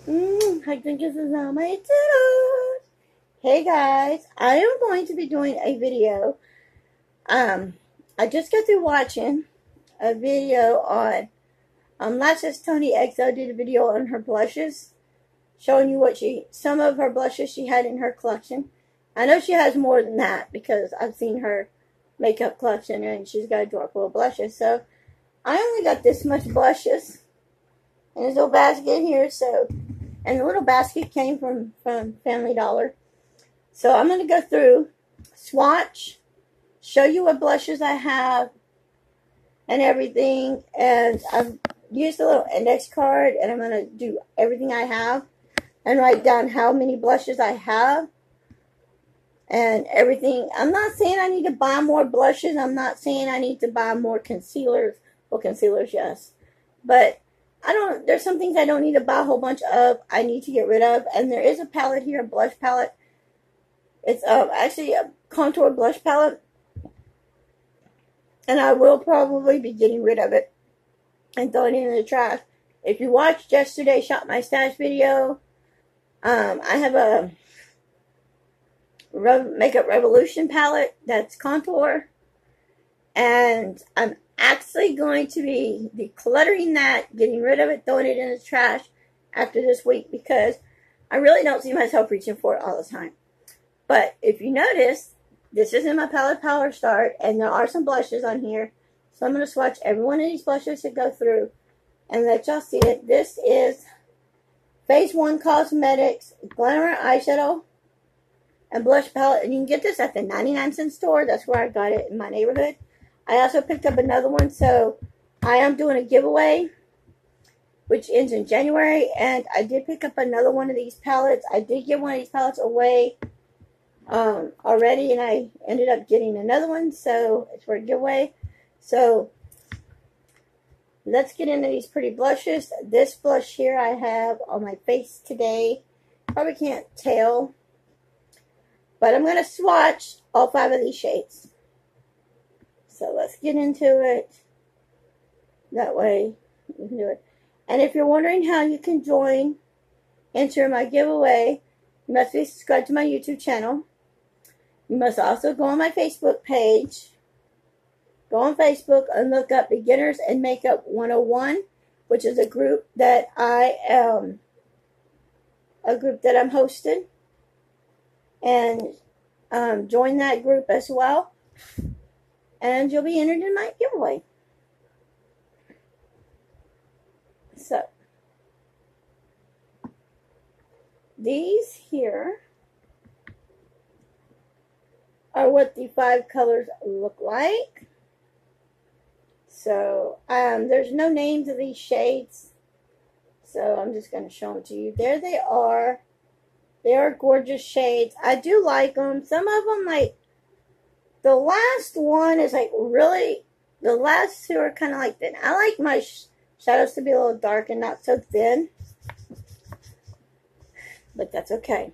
Hugs and kisses on my toodles. Hey guys, I am going to be doing a video. I just got through watching a video on Lashes Tony XO did a video on her blushes, showing you some of her blushes she had in her collection. I know she has more than that because I've seen her makeup collection and she's got a drawer full of blushes. So I only got this much blushes in this little basket here. And the little basket came from Family Dollar. So I'm going to go through, swatch, show you what blushes I have and everything. And I've used a little index card, and I'm going to do everything I have and write down how many blushes I have and everything. I'm not saying I need to buy more blushes. I'm not saying I need to buy more concealers. Well, concealers, yes. But there's some things I don't need to buy a whole bunch of. I need to get rid of. And there is a palette here, a blush palette. It's actually a contour blush palette. And I will probably be getting rid of it and throwing it in the trash. If you watched yesterday's Shop My Stash video, I have a Makeup Revolution palette that's contour. And I'm actually going to be decluttering that, getting rid of it, throwing it in the trash after this week because I really don't see myself reaching for it all the time. But if you notice, this is in my Palette Power Start, and there are some blushes on here. So I'm going to swatch every one of these blushes to go through and let y'all see it. This is Phase 1 Cosmetics Glamour Eyeshadow and Blush Palette, and you can get this at the 99-cent store. That's where I got it in my neighborhood. I also picked up another one, so I am doing a giveaway, which ends in January, and I did pick up another one of these palettes. I did give one of these palettes away already, and I ended up getting another one, so it's for a giveaway. So let's get into these pretty blushes. This blush here I have on my face today. Probably can't tell, but I'm going to swatch all 5 of these shades. So let's get into it. That way you can do it. And if you're wondering how you can enter my giveaway, you must be subscribed to my YouTube channel. You must also go on my Facebook page. Go on Facebook and look up Beginners in Makeup 101, which is a group that I'm hosting. And join that group as well. And you'll be entered in my giveaway. So, these here are what the 5 colors look like. So, there's no names of these shades. So, I'm just going to show them to you. There they are. They are gorgeous shades. I do like them. Some of them, like, the last one is like really, the last 2 are kind of like thin. I like my shadows to be a little dark and not so thin. But that's okay.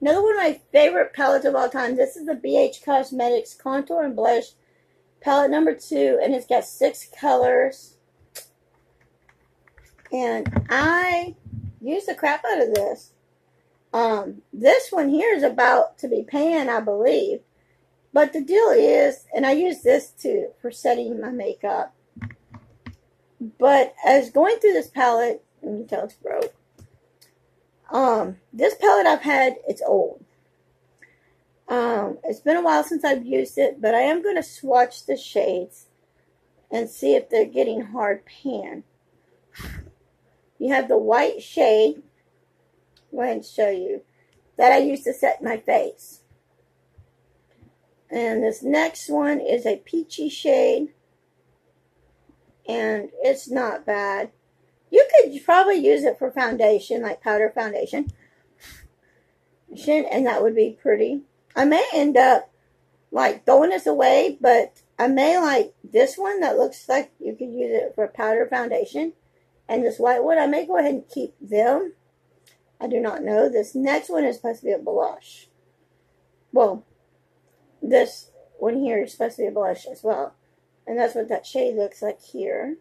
Another one of my favorite palettes of all time. This is the BH Cosmetics Contour and Blush palette number 2. And it's got 6 colors. And I use the crap out of this. This one here is about to be pan, I believe. But the deal is, and I use this for setting my makeup. But as going through this palette, you can tell it's broke. This palette I've had, it's old. It's been a while since I've used it, but I am going to swatch the shades and see if they're getting hard pan. You have the white shade. Go ahead and show you that I used to set my face. And this next one is a peachy shade. And it's not bad. You could probably use it for foundation, like powder foundation. And that would be pretty. I may end up like throwing this away, but I may like this one that looks like you could use it for powder foundation. And this white one, I may go ahead and keep them. I do not know. This next one is supposed to be a blush. Well, this one here is supposed to be a blush as well. And that's what that shade looks like here.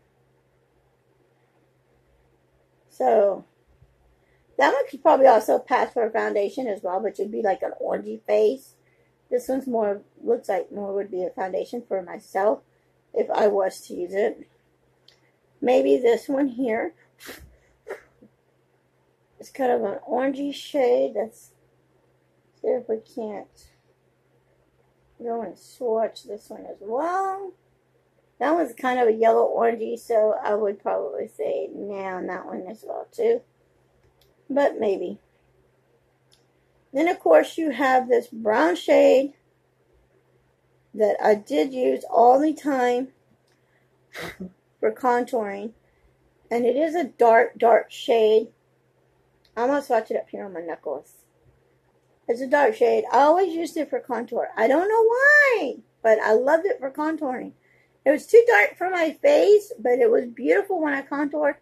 So, That one could probably also pass for a foundation as well, but it'd be like an orangey face. This one's more, looks like more would be a foundation for myself if I was to use it. Maybe this one here. It's kind of an orangey shade. Let's see if we can't go and swatch this one as well. That one's kind of a yellow orangey, so I would probably say nah on that one as well too. But maybe. Then of course you have this brown shade that I did use all the time for contouring. And it is a dark, dark shade. I'm going to swatch it up here on my knuckles. It's a dark shade. I always used it for contour. I don't know why, but I loved it for contouring. It was too dark for my face, but it was beautiful when I contoured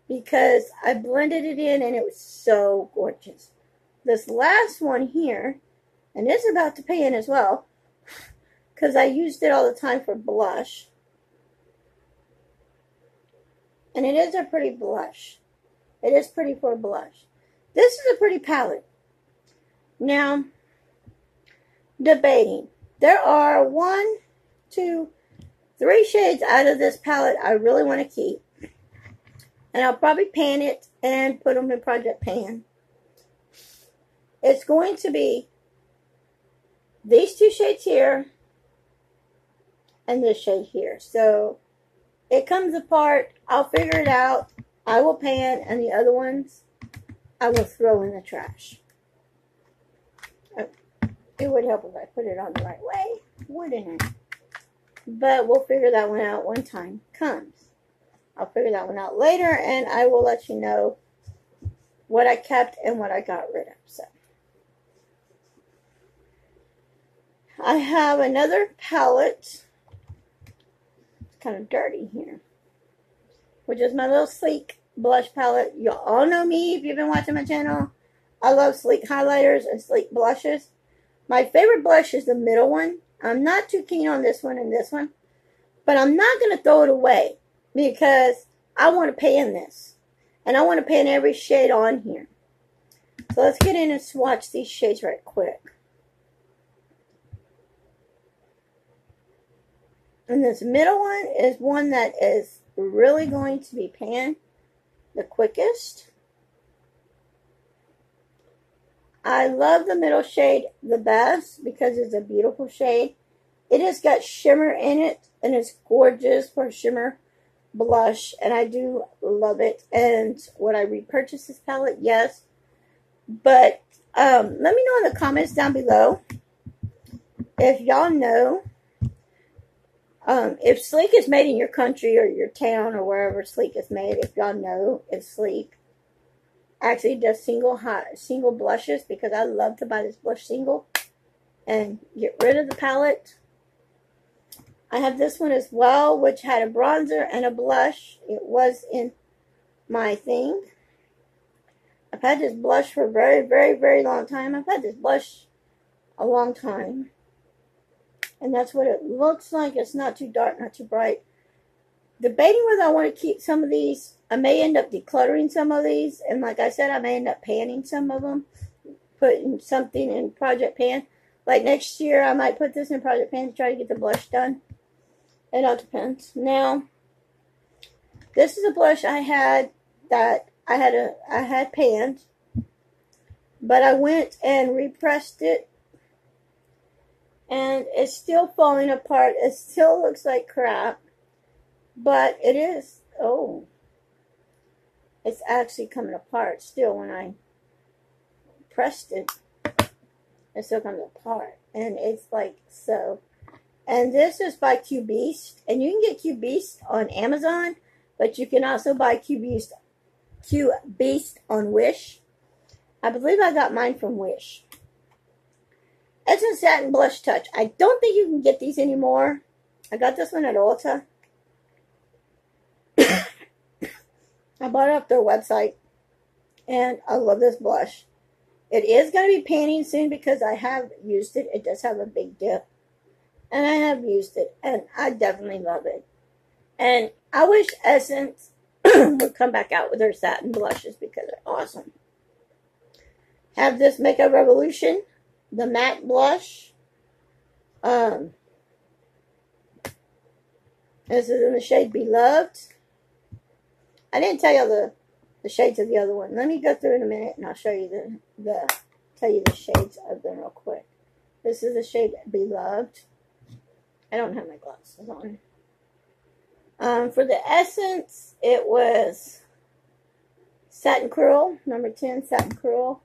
because I blended it in and it was so gorgeous. This last one here, and it's about to pan as well, because I used it all the time for blush. And it is a pretty blush. It is pretty for a blush. This is a pretty palette. Now, debating. There are 1, 2, 3 shades out of this palette I really want to keep. And I'll probably pan it and put them in Project Pan. It's going to be these 2 shades here and this shade here. So it comes apart. I'll figure it out. I will pan, and the other ones I will throw in the trash. It would help if I put it on the right way, wouldn't it? But we'll figure that one out when time comes. I'll figure that one out later, and I will let you know what I kept and what I got rid of. So I have another palette. It's kind of dirty here, which is my little Sleek blush palette. You all know me if you've been watching my channel. I love Sleek highlighters and Sleek blushes. My favorite blush is the middle one. I'm not too keen on this one and this one, but I'm not going to throw it away because I want to pan this, and I want to pan every shade on here. So let's get in and swatch these shades right quick. And this middle one is one that is really going to be panned the quickest. I love the middle shade the best because it's a beautiful shade. It has got shimmer in it, and it's gorgeous for shimmer blush, and I do love it. And would I repurchase this palette? Yes. But let me know in the comments down below if y'all know if Sleek is made in your country or your town or wherever Sleek is made. If y'all know if Sleek actually does single blushes, because I love to buy this blush single and get rid of the palette. I have this one as well, which had a bronzer and a blush. It was in my thing. I've had this blush for a very, very, very long time. I've had this blush a long time. And that's what it looks like. It's not too dark, not too bright. Debating whether I want to keep some of these. I may end up decluttering some of these. And like I said, I may end up panning some of them. Putting something in Project Pan. Like next year, I might put this in Project Pan to try to get the blush done. It all depends. Now, this is a blush I had that I had panned. But I went and repressed it. And it's still falling apart. It still looks like crap. But it is. Oh. It's actually coming apart still when I pressed it. It still comes apart. And it's like so. And this is by Q Beast. And you can get Q Beast on Amazon. But you can also buy Q Beast on Wish. I believe I got mine from Wish. It's a satin blush touch. I don't think you can get these anymore. I got this one at Ulta. I bought it off their website. And I love this blush. It is going to be panning soon because I have used it. It does have a big dip. And I have used it. And I definitely love it. And I wish Essence would come back out with their satin blushes because they're awesome. Have this Makeup Revolution, the matte blush. This is in the shade Beloved. I didn't tell you the shades of the other one. Let me go through in a minute and I'll show you tell you the shades of them real quick. This is the shade Beloved. I don't have my glasses on. For the essence, it was Satin Curl, number 10, Satin Curl.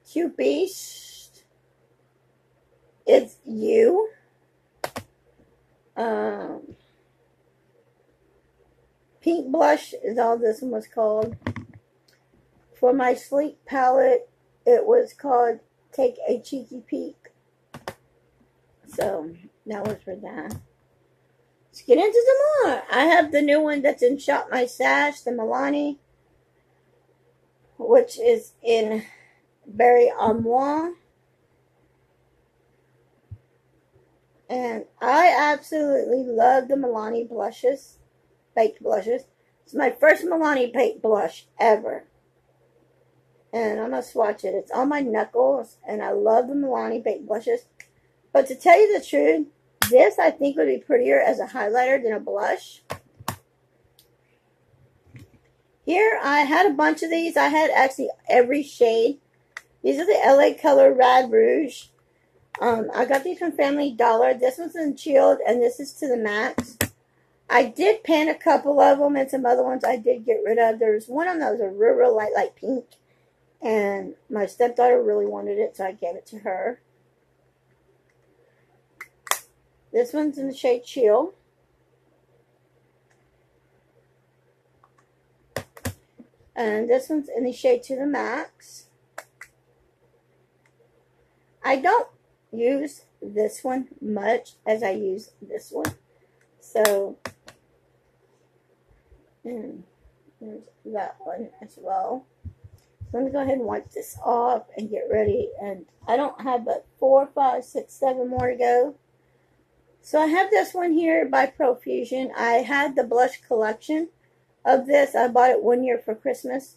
Cute Beast. It's You. Pink Blush is all this one was called. For my Sleek palette, it was called Take a Cheeky Peek. So, that was for that. Let's get into some more. I have the new one that's in Shop My Sash, the Milani, which is in Berry Armoire. And I absolutely love the Milani blushes, baked blushes. It's my first Milani baked blush ever. And I'm going to swatch it. It's on my knuckles, and I love the Milani baked blushes. But to tell you the truth, this I think would be prettier as a highlighter than a blush. Here, I had a bunch of these. I had actually every shade. These are the LA Color Rad Rouge. I got these from Family Dollar. This one's in Chilled, and this is to the max. I did pan a couple of them, and some other ones I did get rid of. There's one of them that was a real light pink, and my stepdaughter really wanted it, so I gave it to her. This one's in the shade Chill. And this one's in the shade To the Max. I don't use this one much as I use this one. So, and there's that one as well. So let me go ahead and wipe this off and get ready. And I don't have but 4, 5, 6, 7 more to go. So I have this one here by Profusion. I had the blush collection of this. I bought it 1 year for Christmas.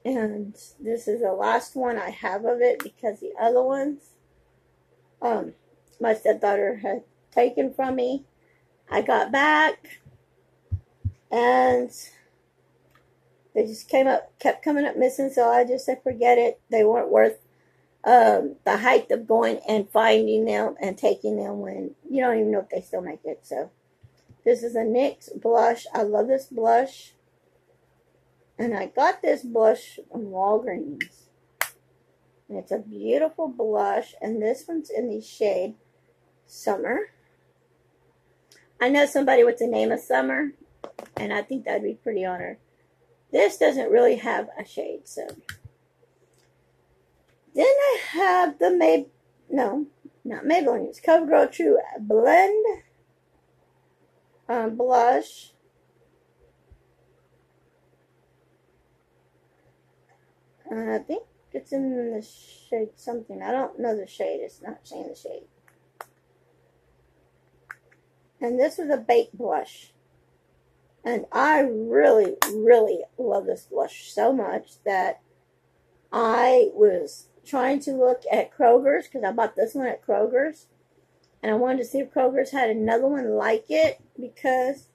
And this is the last one I have of it because the other ones, my stepdaughter had taken from me. I got back, and they just kept coming up missing, so I just said forget it. They weren't worth the hype of going and finding them and taking them when you don't even know if they still make it. So this is a NYX blush. I love this blush. And I got this blush from Walgreens. And it's a beautiful blush. And this one's in the shade Summer. I know somebody with the name of Summer. And I think that'd be pretty on her. This doesn't really have a shade. So then I have the no, not Maybelline. It's CoverGirl True Blend blush. I think it's in the shade something. I don't know the shade. It's not saying the shade. And this is a baked blush. And I really love this blush so much that I was trying to look at Kroger's because I bought this one at Kroger's. And I wanted to see if Kroger's had another one like it because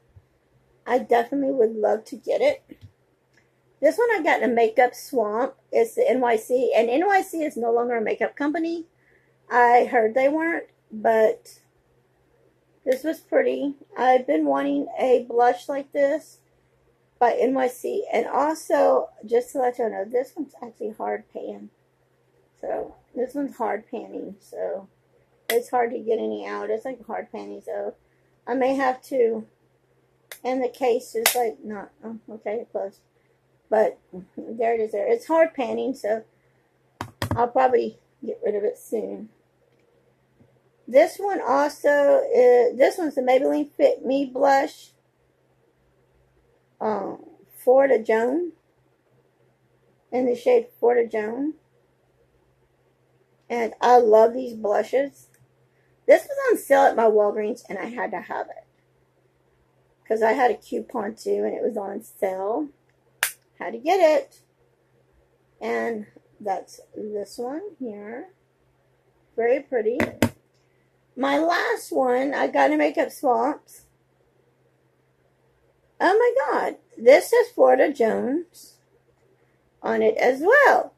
I definitely would love to get it. This one I got in a Makeup Swamp. It's the NYC. And NYC is no longer a makeup company. I heard they weren't. But this was pretty. I've been wanting a blush like this by NYC. And also, just to let you know, this one's actually hard pan. So, this one's hard panning. So, it's hard to get any out. It's like hard panning. So, I may have to. And the case is like not. Oh, okay, close. But there it is there. It's hard panning, so I'll probably get rid of it soon. This one also is, this one's the Maybelline Fit Me blush. Florida Joan. In the shade Florida Joan. And I love these blushes. This was on sale at my Walgreens, and I had to have it. Because I had a coupon too, and it was on sale. Had to get it. And That's this one here. Very pretty. My last one, I got in Makeup Swamps. Oh my God. This is Florida Jones on it as well.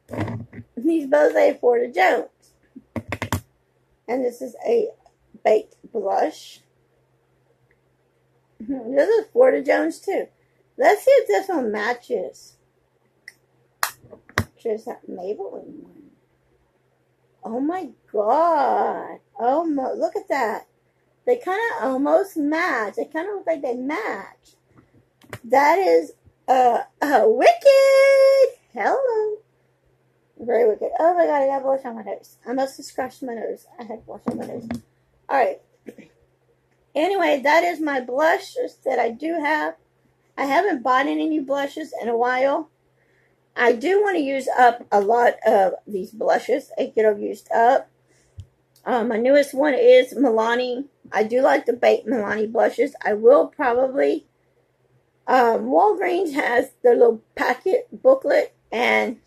These both say Florida Jones. And this is a baked blush. This is Florida Jones too. Let's see if this one matches. There's that Maybelline one. Oh my God. Oh, look at that. They kind of almost match. They kind of look like they match. That is wicked. Hello. Very wicked. Oh my God, I got blush on my nose. I must have scratched my nose. I had blush on my nose. Alright. Anyway, that is my blushes that I do have. I haven't bought any blushes in a while. I do want to use up a lot of these blushes. I get them used up. My newest one is Milani. I do like the baked Milani blushes. I will probably... Walgreens has their little packet booklet, and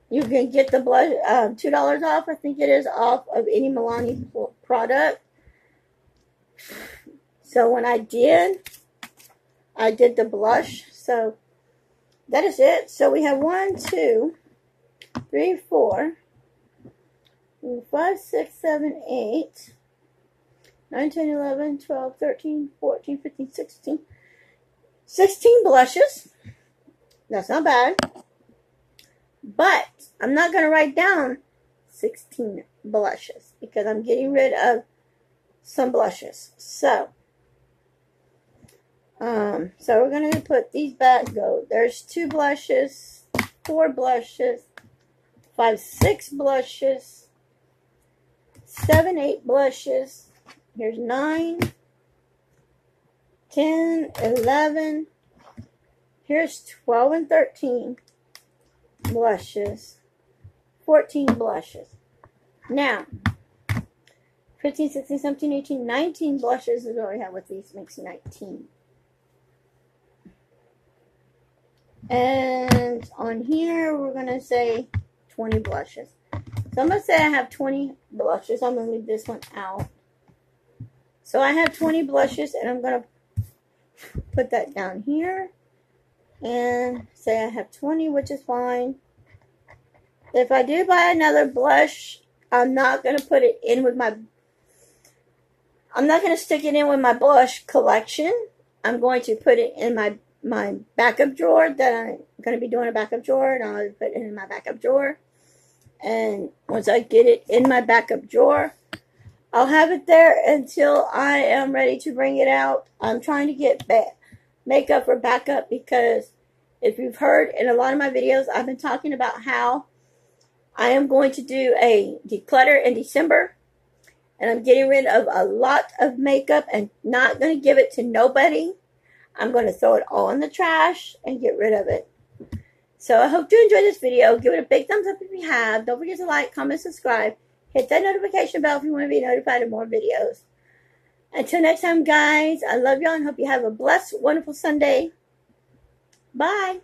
you can get the blush $2 off. I think it is off of any Milani product. So when I did the blush. So that is it. So we have 1, 2, 3, 4, 5, 6, 7, 8, 9, 10, 11, 12, 13, 14, 15, 16. 16 blushes. That's not bad. But I'm not going to write down 16 blushes because I'm getting rid of some blushes. So we're going to put these back. There's 2 blushes, 4 blushes, 5, 6 blushes, 7, 8 blushes. Here's 9, 10, 11. Here's 12 and 13 blushes, 14 blushes. Now, 15, 16, 17, 18, 19 blushes is what we have with these. Makes 19. And on here, we're going to say 20 blushes. So I'm going to say I have 20 blushes. I'm going to leave this one out. So I have 20 blushes, and I'm going to put that down here. And say I have 20, which is fine. If I do buy another blush, I'm not going to put it in with my... I'm not going to stick it in with my blush collection. I'm going to put it in my backup drawer that I'm going to be doing a backup drawer, and I'll put it in my backup drawer. And once I get it in my backup drawer, I'll have it there until I am ready to bring it out. I'm trying to get makeup for backup because if you've heard in a lot of my videos, I've been talking about how I am going to do a declutter in December. And I'm getting rid of a lot of makeup and not going to give it to nobody. I'm going to throw it all in the trash and get rid of it. So I hope you enjoyed this video. Give it a big thumbs up if you have. Don't forget to like, comment, subscribe. Hit that notification bell if you want to be notified of more videos. Until next time, guys, I love y'all and hope you have a blessed, wonderful Sunday. Bye.